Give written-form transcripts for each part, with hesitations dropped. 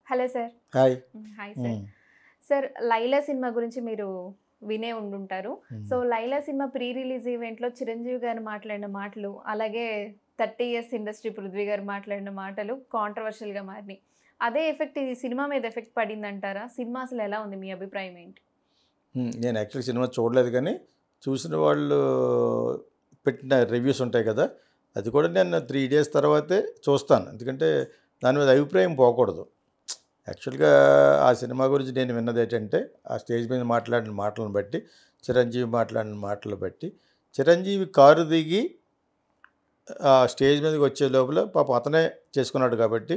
Hello sir. Hi. Hi sir. Sir 'Laila' సినిమా గురించి మీరు వినే ఉండుంటారు. సో 'లైలా' సినిమా ప్రీ రిలీజ్ ఈవెంట్‌లో చిరంజీవి గారు మాట్లాడిన మాటలు, అలాగే 30 ఇయర్స్ ఇండస్ట్రీ పృథ్వీ గారు మాట్లాడిన మాటలు కాంట్రోవర్షియల్‌గా మారినాయి. అదే ఎఫెక్ట్ ఈ సినిమా మీద ఎఫెక్ట్ పడిందంటారా? సినిమా అసలు ఎలా ఉంది? మీ అభిప్రాయం ఏంటి? నేను యాక్చువల్లీ సినిమా చూడలేదు కానీ చూసిన వాళ్ళు పెట్టిన రివ్యూస్ ఉంటాయి కదా, అది కూడా నేను 3 డేస్ తర్వాతే చూస్తాను. ఎందుకంటే దాని మీద అభిప్రాయం పోకూడదు. యాక్చువల్గా ఆ సినిమా గురించి నేను విన్నది ఏంటంటే, ఆ స్టేజ్ మీద మాట్లాడిన మాటలను బట్టి, చిరంజీవి మాట్లాడిన మాటలు బట్టి, చిరంజీవి కారు దిగి ఆ స్టేజ్ మీదకి వచ్చే లోపల పాపం అతనే చేసుకున్నాడు కాబట్టి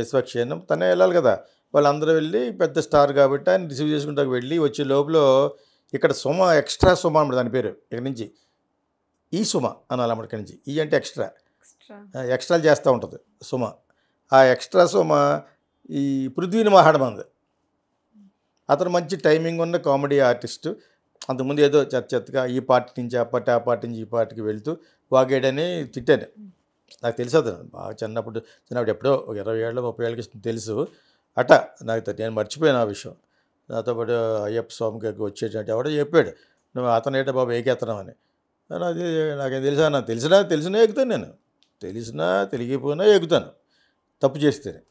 విశ్వక్షేణం తనే వెళ్ళాలి కదా. వాళ్ళందరూ వెళ్ళి పెద్ద స్టార్ కాబట్టి ఆయన రిసీవ్ చేసుకుంటాకు వెళ్ళి వచ్చే లోపల ఇక్కడ సుమ, ఎక్స్ట్రా సుమ అన్నమాట దాని పేరు. ఇక్కడ నుంచి ఈ సుమ అనాలి అన్నమాట. ఇక్కడి నుంచి ఈ అంటే ఎక్స్ట్రా, ఎక్స్ట్రాలు చేస్తూ ఉంటుంది సుమ. ఆ ఎక్స్ట్రా సుమ ఈ పృథ్వీని మాట్లాడమంది. అతను మంచి టైమింగ్ ఉన్న కామెడీ ఆర్టిస్టు. అంతకుముందు ఏదో చెత్తగా ఈ పార్టీ నుంచి ఆ పార్టీ, ఆ పార్టీ నుంచి ఈ పార్టీకి వెళ్తూ వాగాడని తిట్టాను. నాకు తెలుసు అతను బాగా చిన్నప్పుడు ఎప్పుడో 20 ఏళ్ళు 30 ఏళ్ళకి తెలుసు అట. నేను మర్చిపోయాను ఆ విషయం. నాతో పాటు అయ్యప్ప స్వామికి వచ్చేటట్టు ఎవడో చెప్పాడు, నువ్వు అతను ఏంటో బాబు ఏకేత్తనం అని. అది నాకేం తెలుసా? నాకు తెలిసినా ఎక్కుతాను. నేను తెలిసినా తెలియకపోయినా ఎక్కుతాను తప్పు చేస్తేనే.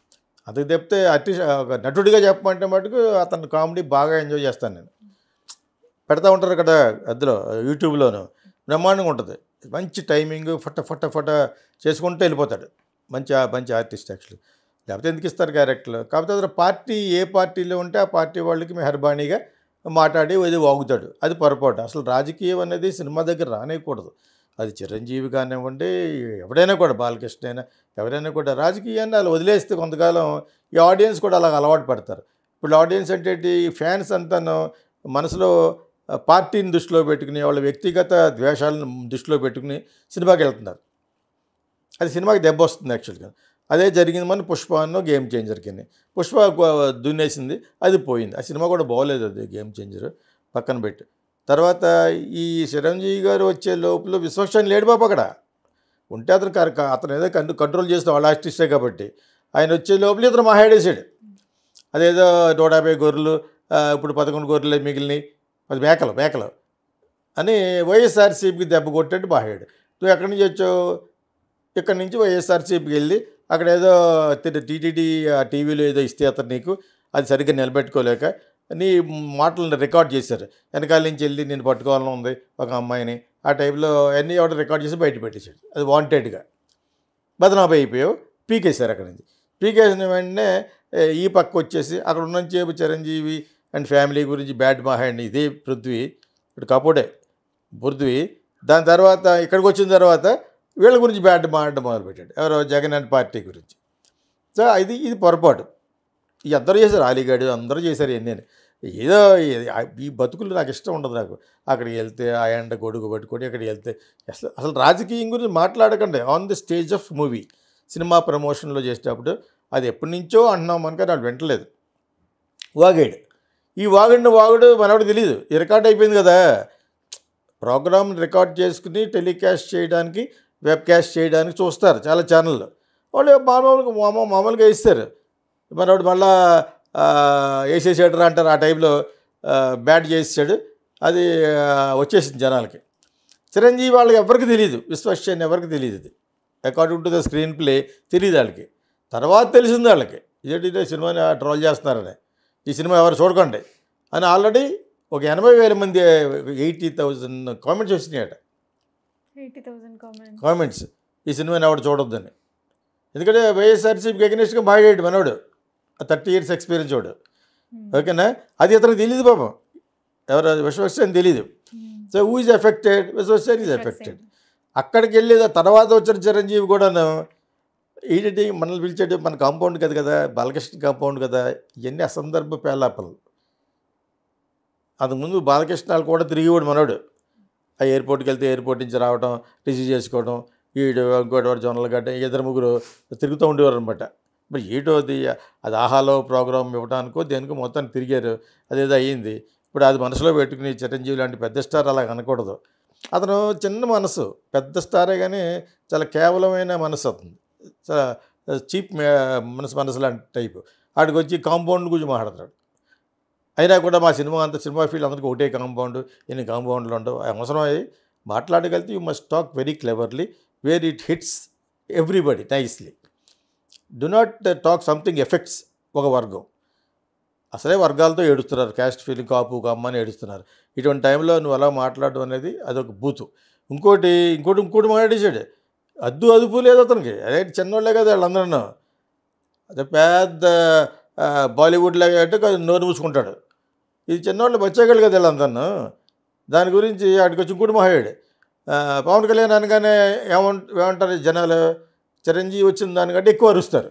అందుకు చెప్తే ఆర్టిస్ట్ ఒక నటుడిగా చెప్పమంటే మటుకు అతను కామెడీ బాగా ఎంజాయ్ చేస్తాను నేను. పెడతా ఉంటారు కదా అందులో యూట్యూబ్లోను, బ్రహ్మాండంగా ఉంటుంది. మంచి టైమింగ్, ఫట చేసుకుంటూ వెళ్ళిపోతాడు. మంచి ఆర్టిస్ట్ యాక్చువల్లీ. లేకపోతే ఎందుకు ఇస్తారు క్యారెక్టర్లు? కాకపోతే అతను పార్టీ ఏ పార్టీలో ఉంటే ఆ పార్టీ వాళ్ళకి మెహర్బానీగా మాట్లాడి ఏదో వాగుతాడు. అది పొరపాటు. అసలు రాజకీయం అనేది సినిమా దగ్గర రానేయకూడదు. అది చిరంజీవి కానివ్వండి, ఎవడైనా కూడా, బాలకృష్ణ అయినా ఎవరైనా కూడా రాజకీయాన్ని అలా వదిలేస్తే కొంతకాలం ఈ ఆడియన్స్ కూడా అలాగ అలవాటు పడతారు. ఇప్పుడు ఆడియన్స్ అంటే ఈ ఫ్యాన్స్ అంతాను మనసులో పార్టీని దృష్టిలో పెట్టుకుని, వాళ్ళ వ్యక్తిగత ద్వేషాలను దృష్టిలో పెట్టుకుని సినిమాకి వెళ్తున్నారు. అది సినిమాకి దెబ్బ వస్తుంది యాక్చువల్గా. అదే జరిగింది మన పుష్పను గేమ్ చేంజర్కి. పుష్ప దున్నేసింది, అది పోయింది. ఆ సినిమా కూడా బాగోలేదు, అది గేమ్ చేంజర్ పక్కన పెట్టి. తర్వాత ఈ చిరంజీవి గారు వచ్చే లోపల విశ్వక్షేణం లేడు బాబు అక్కడ. ఉంటే అతను ఏదో కంట్రోల్ చేసిన వాళ్ళ ఆర్టిస్టే కాబట్టి ఆయన వచ్చే లోపల ఇతను మాట్లాడేసాడు. అదేదో 150 గొర్రెలు, ఇప్పుడు 11 గొర్రెలు మిగిలినవి, 10 మేకలు అని వైఎస్ఆర్సీపీకి దెబ్బ కొట్టేట్టు బాగాడు. నువ్వు ఎక్కడి నుంచి వచ్చావు? ఇక్కడి నుంచి వైఎస్ఆర్సీపీకి వెళ్ళి అక్కడ ఏదో టీటీడీ టీవీలో ఏదో ఇస్తే అతను నీకు అది సరిగ్గా నిలబెట్టుకోలేక నీ మాటలను రికార్డ్ చేశారు. వెనకాల నుంచి వెళ్ళి నేను పట్టుకోవాలని ఉంది ఒక అమ్మాయిని, ఆ టైంలో అన్నీ ఎవడ రికార్డ్ చేసి బయట పెట్టేశాడు. అది వాంటెడ్గా బదనాభి అయిపోయావు, పీకేశారు అక్కడి నుంచి. పీకేసిన వెంటనే ఈ పక్క వచ్చేసి అక్కడ ఉన్నంతసేపు చిరంజీవి అండ్ ఫ్యామిలీ గురించి బ్యాడ్ మాట్లాడిన ఇదే పృథ్వీ, ఇప్పుడు కపోడే పృథ్వీ. దాని తర్వాత ఇక్కడికి వచ్చిన తర్వాత వీళ్ళ గురించి బ్యాడ్ మాట్లాడడం మొదలుపెట్టాడు. ఎవరో జగన్ అండ్ పార్టీ గురించి. సో ఇది పొరపాటు. ఈ అందరూ చేశారు, అలీగాడు అందరూ చేశారు. ఇవన్నీ ఏదో ఈ బతుకులు నాకు ఇష్టం ఉండదు. నాకు అక్కడికి వెళ్తే ఆ ఎండ గొడుగు పట్టుకొని అక్కడికి వెళ్తే అసలు రాజకీయం గురించి మాట్లాడకండి on the stage of movie. సినిమా ప్రమోషన్లో చేసేటప్పుడు అది ఎప్పటి నుంచో అంటున్నాం మనకు, వాళ్ళు వింటలేదు. వాగాడు. ఈ వాగుడు మనవాడు తెలియదు, ఈ రికార్డ్ అయిపోయింది కదా. ప్రోగ్రామ్ రికార్డ్ చేసుకుని టెలికాస్ట్ చేయడానికి, వెబ్కాస్ట్ చేయడానికి చూస్తారు చాలా ఛానళ్ళు. వాళ్ళు మామూలుగా ఇస్తారు. మనవాడు మళ్ళా వేసేసాడు అంటారు. ఆ టైంలో బ్యాట్ చేసాడు, అది వచ్చేసింది జనాలకి. చిరంజీవి వాళ్ళకి ఎవరికి తెలియదు, విశ్వక్షేణం ఎవరికి తెలియదు. అది according to the screen play తెలియదు వాళ్ళకి. తర్వాత తెలిసింది వాళ్ళకి, ఇదే సినిమాని ట్రోల్ చేస్తున్నారని, ఈ సినిమా ఎవరు చూడకండి అని. ఆల్రెడీ ఒక 80,000 మంది 80,000 కామెంట్స్ వచ్చినాయట. 80,000 కామెంట్స్ ఈ సినిమాని ఎవరు చూడొద్దని. ఎందుకంటే వైఎస్ఆర్సీపీకి ఎగనెస్ట్గా మాట్లాడాడు మనోడు, 30 ఇయర్స్ ఎక్స్పీరియన్స్ వాడు. ఓకేనా? అది అతనికి తెలియదు పాపం, ఎవరు విశ్వక్షేణం తెలియదు. So who is affected? విశ్వక్షేణం ఈజ్ ఎఫెక్టెడ్. అక్కడికి వెళ్ళి తర్వాత వచ్చిన చిరంజీవి కూడాను ఏంటంటే మనల్ని పిలిచేటి మన కాంపౌండ్ కదా, బాలకృష్ణ కాంపౌండ్ కదా, ఇవన్నీ అసందర్భ పేలాపలు. అంతకుముందు బాలకృష్ణాలు కూడా తిరిగేవాడు మనోడు. ఆ ఎయిర్పోర్ట్కి వెళ్తే ఎయిర్పోర్ట్ నుంచి రావడం, రిసీవ్ చేసుకోవడం, ఇంకోటి వాడు జొన్నల గడ్డ, 2-3 తిరుగుతూ ఉండేవారు అనమాట. మరి ఏటోది అది ఆహాలో ప్రోగ్రామ్ ఇవ్వడానికో దేనికో మొత్తాన్ని తిరిగారు, అదేదో అయ్యింది. ఇప్పుడు అది మనసులో పెట్టుకుని చిరంజీవి లాంటి పెద్ద స్టార్ అలా అనకూడదు. అతను చిన్న మనసు, పెద్ద స్టారే కానీ చాలా కేవలమైన మనసు. అవుతుంది, చాలా చీప్ మనసు లాంటి టైపు. ఆడికి వచ్చి కాంపౌండ్ గురించి మాట్లాడతాడు. అయినా కూడా మా సినిమా అంతా సినిమా ఫీల్డ్ అందరికీ ఒకటే కాంపౌండ్, ఎన్ని కాంపౌండ్లు ఉండవు. అవసరమై మాట్లాడగలిగితే you must talk very cleverly where it hits everybody nicely. Do not talk something effects ఒక వర్గం. అసలే వర్గాలతో ఏడుస్తున్నారు, క్యాస్ట్ ఫీలింగ్, కాపు కమ్మ అని ఏడుస్తున్నారు. ఇటువంటి టైంలో నువ్వు అలా మాట్లాడడం అనేది అదొక బూతు. ఇంకోటి మాట్లాడేసాడు, అదుపు లేదు అతనికి. అదే చిన్నోళ్ళే కదా వాళ్ళందరూ, అదే పెద్ద బాలీవుడ్ లాగా అంటే నోరు మూసుకుంటాడు. ఇది చిన్నవాళ్ళు బచ్చాగాళ్ళు కదా వీళ్ళందరూ. దాని గురించి ఆడికి వచ్చి ఇంకోటి మాట్లాడాడు. పవన్ కళ్యాణ్ అనగానే ఏమంటారు జనాలు, చిరంజీవి వచ్చిన దానికంటే ఎక్కువ అరుస్తారు.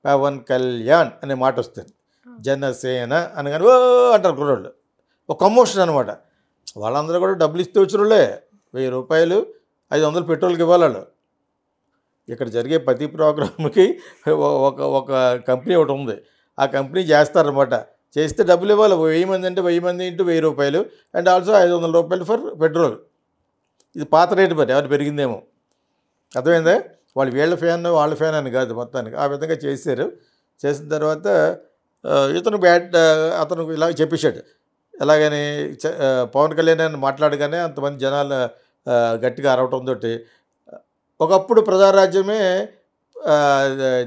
పవన్ కళ్యాణ్ అనే మాట వస్తుంది, జనసేన అనగానే ఓ అంటారు కుర్రోళ్ళు. ఒక కమోషన్ అనమాట. వాళ్ళందరూ కూడా డబ్బులు ఇస్తే వచ్చిన వాళ్ళే. 1000 రూపాయలు 500 పెట్రోల్కి ఇవ్వాలి వాళ్ళు. ఇక్కడ జరిగే ప్రతి ప్రోగ్రామ్కి ఒక కంపెనీ ఒకటి ఉంది, ఆ కంపెనీ చేస్తారనమాట. చేస్తే డబ్బులు ఇవ్వాలి. 1000 మంది అంటే 1000 మంది ఇంటూ 1000 రూపాయలు అండ్ ఆల్సో 500 రూపాయలు ఫర్ పెట్రోల్. ఇది పాత రేటు మరి, ఎవరు పెరిగిందేమో. అర్థమైందా? వాళ్ళు వీళ్ళ ఫ్యాన్ వాళ్ళ ఫ్యాన్ అని కాదు, మొత్తానికి ఆ విధంగా చేశారు. చేసిన తర్వాత అతను ఇలా చెప్పేశాడు. ఎలాగని పవన్ కళ్యాణ్ అని మాట్లాడగానే అంతమంది జనాలు గట్టిగా అరవటంతో ఒకప్పుడు ప్రజారాజ్యమే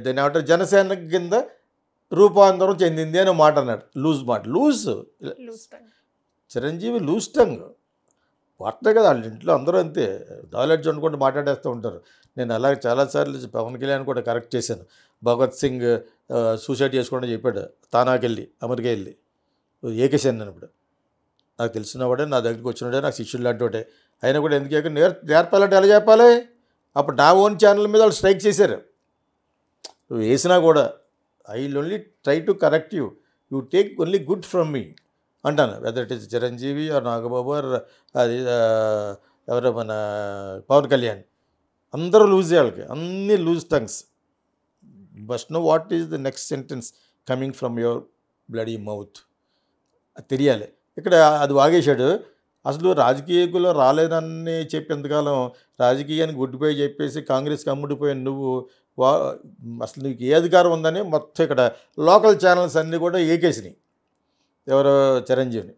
దాన్ని ఏమంటారు జనసేన కింద రూపాంతరం చెందింది అని మాట అన్నాడు. లూజ్ చిరంజీవి లూజ్ టంగ్ వార్తే కదా. వాళ్ళ ఇంట్లో అందరూ అంతే, నాలెడ్జ్ అనుకుంటూ మాట్లాడేస్తూ ఉంటారు. నేను అలాగే చాలాసార్లు పవన్ కళ్యాణ్ కూడా కరెక్ట్ చేశాను. భగత్ సింగ్ సూసైడ్ చేసుకోవడం చెప్పాడు, తానాకి వెళ్ళి అమెరికా వెళ్ళి ఏకేశాను. నేను ఇప్పుడు నాకు తెలిసినవాడే, నా దగ్గరికి వచ్చినవాడే, నాకు శిష్యుడు లాంటి వాడే. అయినా కూడా ఎందుకు నేర్పాలంటే ఎలా చెప్పాలి? అప్పుడు నా ఓన్ ఛానల్ మీద వాళ్ళు స్ట్రైక్ చేశారు. నువ్వు వేసినా కూడా I will only try to correct you take only good from me అంటాను. Whether it is Chiranjeevi or Nagababu or అది ఎవరో మన పవన్ కళ్యాణ్, అందరూ లూజ్ వాళ్ళకి, అన్నీ loose tongues. Must know what is the next sentence coming from your bloody mouth, అది తెలియాలి. ఇక్కడ అది వాగేశాడు. అసలు రాజకీయంలో రాలేదని చెప్పేంతకాలం రాజకీయానికి గుడ్డిపోయి చెప్పేసి కాంగ్రెస్కి అమ్ముడిపోయాను నువ్వు. అసలు నీకు ఏ అధికారం ఉందని మొత్తం ఇక్కడ లోకల్ ఛానల్స్ అన్నీ కూడా ఏకేసినాయి ఎవరో చిరంజీవిని.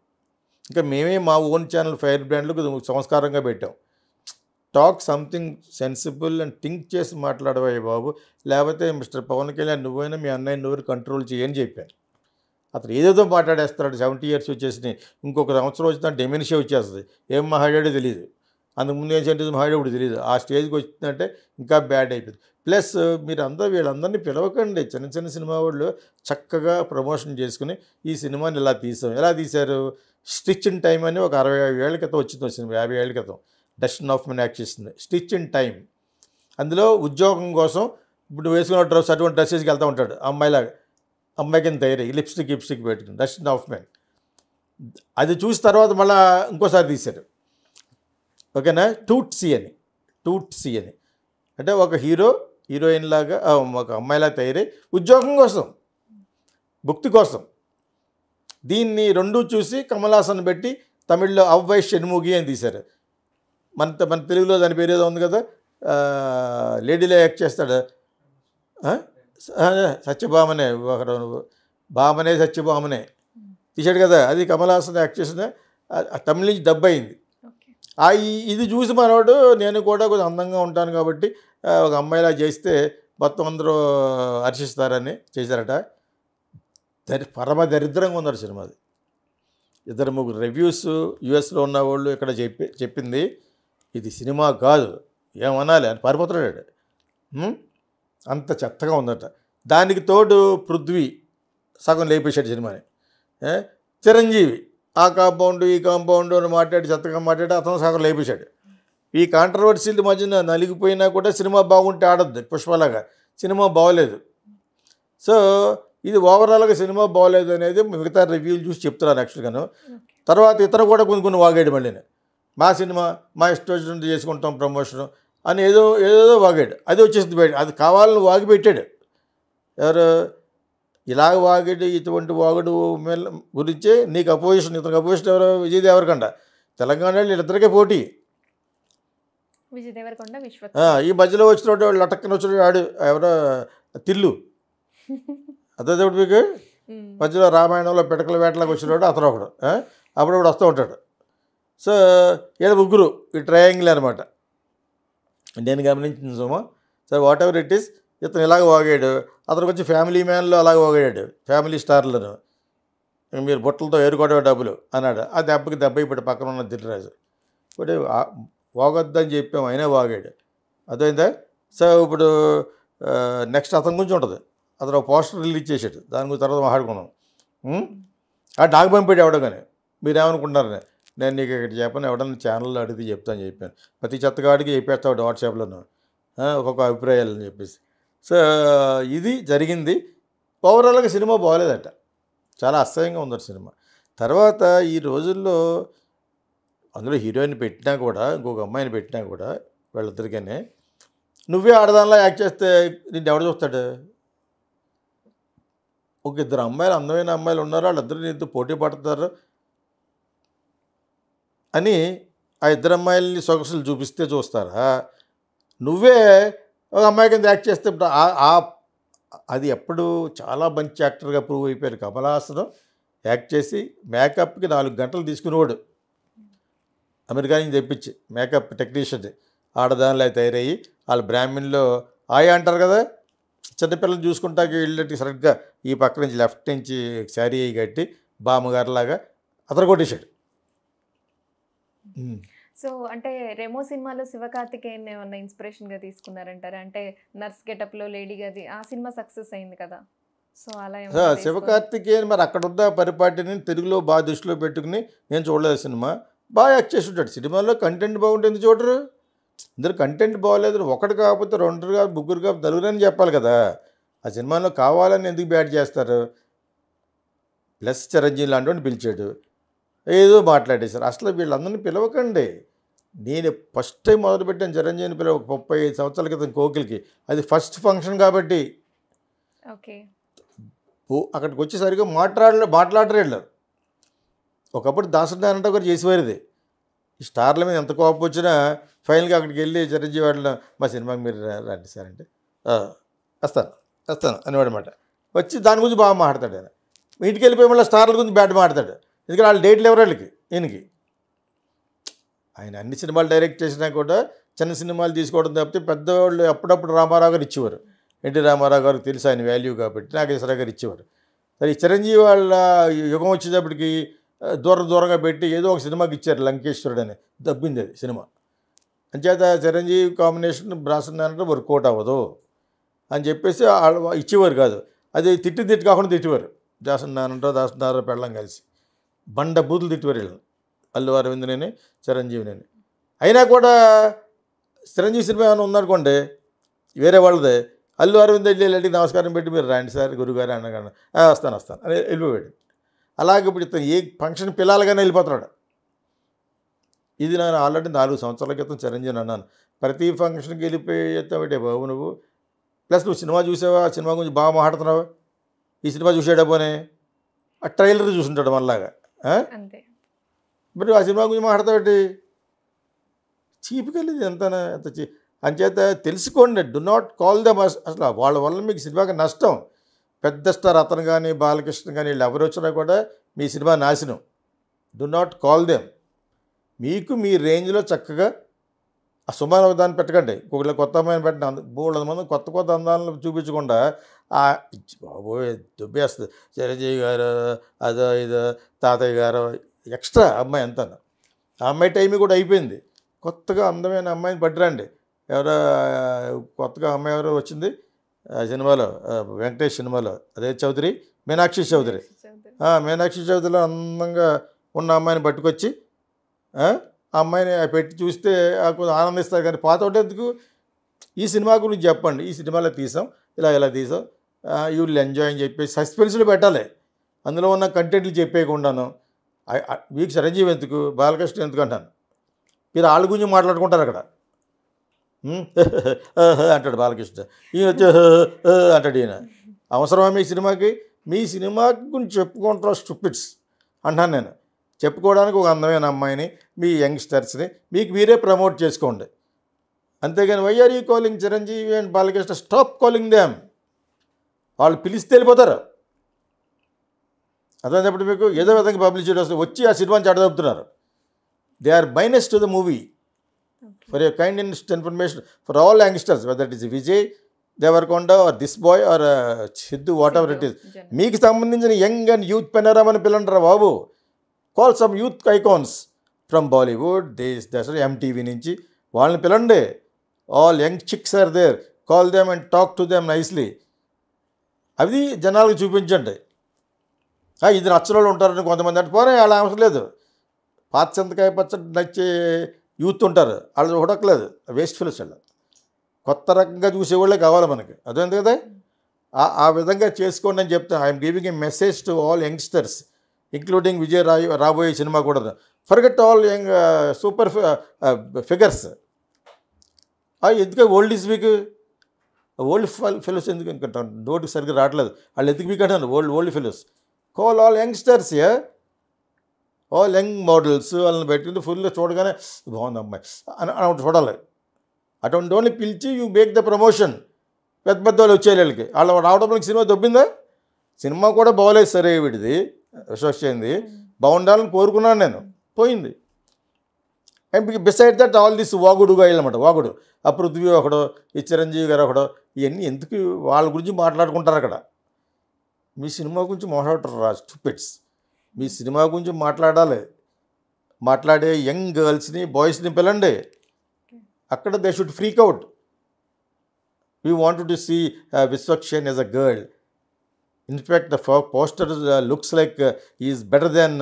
ఇంకా మేమే మా ఓన్ ఛానల్ ఫైర్ బ్రాండ్లకు సంస్కారంగా పెట్టాం. Talk something sensible and think చేసి మాట్లాడవా బాబు, లేకపోతే మిస్టర్ పవన్ కళ్యాణ్ నువ్వైనా మీ అన్నయ్య నువ్వు కంట్రోల్ చేయని చెప్పాను. అతను ఏదేదో మాట్లాడేస్తున్నాడు. 70 years వచ్చేసినాయి, ఇంకొక సంవత్సరం వచ్చినా డెమెన్షియా వచ్చేస్తుంది. ఏం మాట్లాడాడో తెలియదు, అంతకుముందు ఏం సెంటెన్స్ మాట్లాడేప్పుడు తెలియదు. ఆ స్టేజ్కి వచ్చిందంటే ఇంకా బ్యాడ్ అయిపోయింది. ప్లస్ మీరు వీళ్ళందరినీ పిలవకండి. చిన్న చిన్న సినిమా వాళ్ళు చక్కగా ప్రమోషన్ చేసుకుని ఈ సినిమాని ఇలా తీసాం. ఎలా తీశారు? స్టిచ్ ఇన్ టైం అని ఒక 65 ఏళ్ల క్రితం వచ్చింది సినిమా, 50 ఏళ్ల క్రితం డస్టిన్ హాఫ్మన్ యాక్ట్ చేసింది. Stitch in time. అందులో ఉద్యోగం కోసం ఇప్పుడు వేసుకున్న డ్రెస్ అటువంటి డ్రెస్సెస్కి వెళ్తూ ఉంటాడు అమ్మాయిలాగా, అమ్మాయి కింద తయారయ్యి లిప్స్టిక్ పెట్టుకుని డస్టిన్ హాఫ్మన్. అది చూసిన తర్వాత మళ్ళీ ఇంకోసారి తీశారు, ఓకేనా, టూట్సీ అని. అంటే ఒక హీరోయిన్ లాగా ఒక అమ్మాయిలా తయారై ఉద్యోగం కోసం, భుక్తి కోసం. దీన్ని రెండూ చూసి కమల్ హాసన్ పెట్టి తమిళ్లో అవ్వై షణ్ముఖి అని తీశారు. మన తెలుగులో దాని పేరు ఏదో ఉంది కదా, లేడీలో యాక్ట్ చేస్తాడు సత్యభామనే, భామనే సత్యభామనే తీశాడు కదా, అది కమల్ హాసన్ యాక్ట్ చేసిన తమిళ నుంచి డబ్ అయింది. ఇది చూసి మనవాడు నేను కూడా కొంచెం అందంగా ఉంటాను కాబట్టి ఒక అమ్మాయిలా చేస్తే మొత్తం అందరూ హర్షిస్తారని చేశారట. పరమ దరిద్రంగా ఉన్నారు సినిమాది. 2-3 రివ్యూస్ యూఎస్లో ఉన్న వాళ్ళు ఇక్కడ చెప్పింది ఇది సినిమా కాదు, ఏమనాలి అని పారిపోతున్నాడు. అంత చెత్తగా ఉందట. దానికి తోడు పృథ్వీ సగం లేపేశాడు సినిమాని. చిరంజీవి ఆ కాంపౌండ్ ఈ కాంపౌండ్ అని చెత్తగా మాట్లాడి అతను సగం లేపేశాడు. ఈ కాంట్రవర్సీల మధ్యన నలిగిపోయినా కూడా సినిమా బాగుంటే ఆడద్దు. పుష్పలాగా సినిమా బాగోలేదు. సో ఇది ఓవరాల్గా సినిమా బాగోలేదు అనేది మిగతా రివ్యూలు చూసి చెప్తున్నారు యాక్చువల్గాను. తర్వాత ఇతను కూడా కొన్ని వాగాడు. మళ్ళీ మా సినిమా మా ఇష్టం చేసుకుంటాం ప్రమోషను అని ఏదో వాగాడు. అది వచ్చేసింది బయట. అది కావాలని వాగి పెట్టాడు. ఎవరు ఇలాగ వాగాడు? ఇటువంటి వాగుడు గురించే నీకు అపోజిషన్, ఇతనికి అపోజిషన్ ఎవరు? విజయ్ దేవరకొండ. తెలంగాణలో వీళ్ళిద్దరికే పోటీ. విజయ్ దేవరకొండ, ఈ మధ్యలో వచ్చినోడు లటక్కన వచ్చిన వాడు ఎవరో తిల్లు, అదే చెప్పి మీకు మధ్యలో రామాయణంలో పిడకల వేటలాగా వచ్చినవాడు అతను ఒకడు, అప్పుడప్పుడు వస్తూ ఉంటాడు. సో ఈడ ముగ్గురు ఈ ట్రయాంగిల్ అనమాట. నేను గమనించింది సుమా. So whatever it is, ఇతను ఇలాగ వాగాడు, అతను కొంచెం ఫ్యామిలీ మ్యాన్లో అలాగ వాగాడు, ఫ్యామిలీ స్టార్లను. మీరు బుట్టలతో ఏరుకోవడమే డబ్బులు అన్నాడు. ఆ దెబ్బకి దెబ్బ ఇప్పుడు పక్కన ఉన్న దిల్రాజు ఇప్పుడు వాగొద్దని చెప్పాము, అయినా వాగాడు. అర్థమైందా? సో ఇప్పుడు నెక్స్ట్ అతని గురించి ఉంటుంది. అతను ఒక పోస్టర్ రిలీజ్ చేసాడు, దాని గురించి తర్వాత మాట్లాడుకున్నాం. నాకు పంపాడు ఎవడో కానీ. మీరేమనుకుంటున్నారు, నేను నీకు ఇక్కడ చెప్పను, ఎవడన్నా ఛానల్లో అడిగితే చెప్తాను చెప్పాను. ప్రతి చెత్తగాడికి చెప్పేస్తాడు వాట్సాప్లోనూ ఒక్కొక్క అభిప్రాయాలు అని చెప్పేసి. సో ఇది జరిగింది. ఓవరాల్గా సినిమా బాగోలేదట, చాలా అసహ్యంగా ఉంది సినిమా. తర్వాత ఈ రోజుల్లో అందులో హీరోయిన్ పెట్టినా కూడా, ఇంకొక అమ్మాయిని పెట్టినా కూడా, వీళ్ళిద్దరికనే నువ్వే ఆడదానిలా యాక్ట్ చేస్తే నిన్ను ఎవడు చూస్తాడు? ఒక ఇద్దరు అమ్మాయిలు, అందమైన అమ్మాయిలు ఉన్నారు, వాళ్ళిద్దరు నీతో పోటీ పడతారు అని ఆ ఇద్దరు అమ్మాయిల్ని సొగసులు చూపిస్తే చూస్తారా? నువ్వే ఒక అమ్మాయి కింద యాక్ట్ చేస్తే అది ఎప్పుడు చాలా మంచి యాక్టర్గా ప్రూవ్ అయిపోయారు. కమల్ హాసన్ యాక్ట్ చేసి మేకప్కి 4 గంటలు తీసుకునేవాడు, అమెరికా నుంచి తెప్పించి మేకప్ టెక్నీషియన్. ఆడదానిలో తయారయ్యి వాళ్ళు బ్రాహ్మణ్లో ఆయా అంటారు కదా, చిన్నపిల్లలు చూసుకుంటాకి వెళ్ళి సరిగ్గా ఈ పక్క నుంచి లెఫ్ట్ నుంచి శారీ అయ్యి కట్టి బామ్మగారిలాగా అతను కొట్టేశాడు. సో అంటే రెమో సినిమాలో శివకార్తికేయన్ ఏమన్నా ఇన్స్పిరేషన్గా తీసుకున్నారంటారా? అంటే నర్స్ గెటప్లో లేడీ గది ఆ సినిమా సక్సెస్ అయింది కదా, సో అలా శివకార్తికేయన్ మరి అక్కడ ఉన్న పరిపాటిని తెలుగులో బాగా దృష్టిలో పెట్టుకుని, నేను చూడలేదు సినిమా, బాగా యాక్ట్ చేసి ఉంటాడు. సినిమాలో కంటెంట్ బాగుంటుంది చూడరు, ఇందులో కంటెంట్ బాగోలేదు, ఒకటి కాకపోతే 2 కాదు, 3 కాదు, 4 అని చెప్పాలి కదా. ఆ సినిమాలో కావాలని ఎందుకు బ్యాడ్ చేస్తారు? ప్లస్ చిరంజీవి లాంటి పిలిచాడు, ఏదో మాట్లాడేశారు. అసలు వీళ్ళందరినీ పిలవకండి. నేను ఫస్ట్ టైం మొదలుపెట్టాను చిరంజీవిని పిలవ 35 సంవత్సరాల క్రితం కోకిలకి. అది ఫస్ట్ ఫంక్షన్ కాబట్టి ఓకే, అక్కడికి వచ్చేసరిగా మాట్లాడరు వీళ్ళు. ఒకప్పుడు దాసనారాయణ గారు చేసేవారిది. ఈ స్టార్ల మీద ఎంత కోపం వచ్చినా ఫైనల్గా అక్కడికి వెళ్ళి చిరంజీవి వాళ్ళు మా సినిమాకి మీరు రండి సార్ అంటే వస్తాను అనేవాడనమాట. వచ్చి దాని గురించి బాగా మాట్లాడతాడు. ఆయన ఇంటికి వెళ్ళిపోయి మళ్ళీ స్టార్ల గురించి బ్యాడ్ మాట్లాడతాడు. ఎందుకంటే వాళ్ళు డేట్లు ఎవరు వాళ్ళకి, ఈయనకి. ఆయన అన్ని సినిమాలు డైరెక్ట్ చేసినా కూడా చిన్న సినిమాలు తీసుకోవడం తప్పితే పెద్దవాళ్ళు అప్పుడప్పుడు రామారావు గారు ఇచ్చేవారు. ఎన్టీ రామారావు గారికి తెలుసు ఆయన వాల్యూ కాబట్టి నాగేశ్వరరావు గారు ఇచ్చేవారు. సరే చిరంజీవి వాళ్ళ యుగం వచ్చేటప్పటికి దూరంగా పెట్టి ఏదో ఒక సినిమాకి ఇచ్చారు, లంకేశ్వరుడు అని దబ్బింది అది సినిమా. అంచేత చిరంజీవి కాంబినేషన్ బ్రాసనారాయణ వర్కౌట్ అవ్వదు అని చెప్పేసి ఇచ్చేవారు కాదు. అది తిట్టు కాకుండా తిట్టేవారు. దాసనారాయణ పెళ్ళం కలిసి బండ బూతులు తిట్టేవారు వీళ్ళు, అల్లు అరవింద్ని చిరంజీవిని. అయినా కూడా చిరంజీవి సినిమా ఏమైనా ఉందనుకోండి వేరే వాళ్ళదే, అల్లు అరవింద్ వెళ్ళి నమస్కారం పెట్టి మీరు రండి సార్ గురుగారు అనగానే వస్తాను అని వెళ్ళిపోయాడు. అలాగే ఇప్పుడు ఇతను ఏ ఫంక్షన్ పిల్లలుగానే వెళ్ళిపోతున్నాడు. ఇది నేను ఆల్రెడీ 4 సంవత్సరాల క్రితం చిరంజీవి అన్నాను, ప్రతి ఫంక్షన్కి వెళ్ళిపోయేస్తామంటే బాబు నువ్వు. ప్లస్ నువ్వు సినిమా చూసావా, ఆ సినిమా గురించి బాగా మాట్లాడుతున్నావు, ఈ సినిమా చూసాడపోనే ఆ ట్రైలర్ చూసుంటాడు మనలాగా. మరి ఆ సినిమా గురించి మాట్లాడతావేంటి? చీపుకెళ్ళేది ఎంత అంచేత తెలుసుకోండి. Do not call them. అసలు వాళ్ళ వల్ల మీకు సినిమాకి నష్టం. పెద్ద స్టార్ అతను కానీ బాలకృష్ణ కానీ వీళ్ళు ఎవరు వచ్చినా కూడా మీ సినిమా నాశనం. Do not call them. మీకు మీ రేంజ్లో చక్కగా ఆ సుమారు ఒక దాన్ని పెట్టకండి, ఇంకొకటి కొత్త అమ్మాయిని పెట్టిన 300 మంది కొత్త అందాలను చూపించకుండా బాబోయ్ దుబ్బేస్తుంది. చిరంజీవి గారు అదో ఇదో తాతయ్య గారు ఎక్స్ట్రా అమ్మాయి అంతా. ఆ అమ్మాయి టైం కూడా అయిపోయింది. కొత్తగా అందమైన అమ్మాయిని పట్టిరండి. ఎవరో కొత్తగా అమ్మాయి ఎవరో వచ్చింది సినిమాలో, వెంకటేష్ సినిమాలో, అదే చౌదరి, మీనాక్షి చౌదరి. మీనాక్షి చౌదరిలో అందంగా ఉన్న అమ్మాయిని పట్టుకొచ్చి ఆ అమ్మాయిని పెట్టి చూస్తే కొంచెం ఆనందిస్తారు. కానీ పాత ఎందుకు? ఈ సినిమా గురించి చెప్పండి, ఈ సినిమాలో తీసాం, ఇలా తీసాం, యూ విల్ ఎంజాయ్ అని చెప్పేసి సస్పెన్స్లో పెట్టాలి. అందులో ఉన్న కంటెంట్లు చెప్పేయకుండాను. మీకు చిరంజీవి ఎందుకు, బాలకృష్ణ ఎందుకు అంటాను. మీరు వాళ్ళ గురించి మాట్లాడుకుంటారు అక్కడ. అంటాడు బాలకృష్ణ, ఈయన వచ్చి అంటాడు. ఈయన అవసరమా మీ సినిమాకి? మీ సినిమా గురించి చెప్పుకుంటారు స్టూపిడ్స్ అంటాను నేను. చెప్పుకోవడానికి ఒక అందమైన అమ్మాయిని, మీ యంగ్స్టర్స్ని మీకు మీరే ప్రమోట్ చేసుకోండి. అంతేగాని why are you calling Chiranjeevi and Balakrishna? Stop calling them. వాళ్ళు పిలిస్తే వెళ్ళిపోతారు. అర్థమైనప్పుడు మీకు ఏదో విధంగా పబ్లిసిటీ వస్తుంది, వచ్చి ఆ సినిమాని చెడదొప్పుతున్నారు. They are minus to the movie. For a kind information for all youngsters, whether it is Vijay Deverakonda or this boy or Siddhu, whatever it is. మీకు సంబంధించిన యంగ్ అండ్ యూత్ పెనరామని పిల్లంటారా బాబు. Call some youth icons from Bollywood, దేశ MTV నుంచి వాళ్ళని పిలండి. All young chicks are there, call them and talk to them nicely. అది జనాలకు చూపించండి. ఇది నచ్చని వాళ్ళు ఉంటారని కొంతమంది అంటే పోనీ, వాళ్ళ అవసరం లేదు. పాత చింతకాయ పచ్చడి నచ్చే యూత్ ఉంటారు, వాళ్ళు చూడట్లేదు, వేస్ట్ ఫిల్స్ వాళ్ళు. కొత్త రకంగా చూసేవాళ్ళే కావాలి మనకి, అదేంది కదా. ఆ విధంగా చేసుకోండి అని చెప్తాను. I'm giving a message to all youngsters, including Vijay రాబోయే సినిమా కూడా. Forget all young super figures. ఎందుకు old is weak, old fellows ఎందుకు అనుకుంటాను, నోటికి సరిగ్గా రావట్లేదు, వాళ్ళు ఎందుకు వీక్ అంటారు. Old fellows, call all youngsters, all young models. వాళ్ళని పెట్టుకుంటే ఫుల్గా చూడగానే బాగుంది అమ్మాయి అని చూడాలి. అటువంటి వాళ్ళని పిలిచి యూ మేక్ ద ప్రమోషన్. పెద్ద వాళ్ళు వచ్చే వాళ్ళకి వాళ్ళు రావడం సినిమా దొబ్బిందా. సినిమా కూడా బాగోలేదు సరే, వీడిది విశ్వక్షేంది బాగుండాలని కోరుకున్నాను నేను, పోయింది. And beside that all this వాగుడుగా వెళ్ళమాట. వాగుడు, ఆ పృథ్వీ ఒకడు, ఈ చిరంజీవి గారు ఒకడు, ఇవన్నీ ఎందుకు వాళ్ళ గురించి మాట్లాడుకుంటారు అక్కడ. మీ సినిమా గురించి మాట్లాడతారు రా స్టూపిడ్స్. మీ సినిమా గురించి మాట్లాడే యంగ్ గర్ల్స్ని బాయ్స్ని పిలండి. అక్కడ they should freak out. We want to see Vishwaksen as a girl. In fact the poster looks like is better than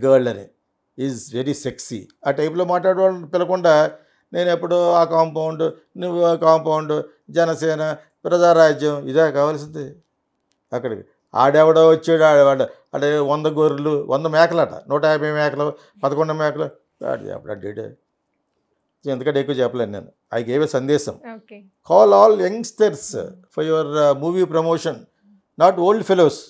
girl అని, ఈజ్ వెరీ సెక్సీ. ఆ టైప్లో మాట్లాడేవాళ్ళని పిలకుండా నేను ఎప్పుడో ఆ కాంపౌండ్, నువ్వు ఆ కాంపౌండ్, జనసేన, ప్రజారాజ్యం ఇదే కావాల్సింది. అక్కడికి ఆడెవడో వచ్చాడు, అంటే 100 గొర్రెలు 100 మేకలట, 150 మేకలు, 11 మేకలు. అప్పుడే ఎందుకంటే ఎక్కువ చెప్పలేను నేను. ఐ గేవ్ ఏ సందేశం. Call all youngsters for your movie promotion, not old fellows.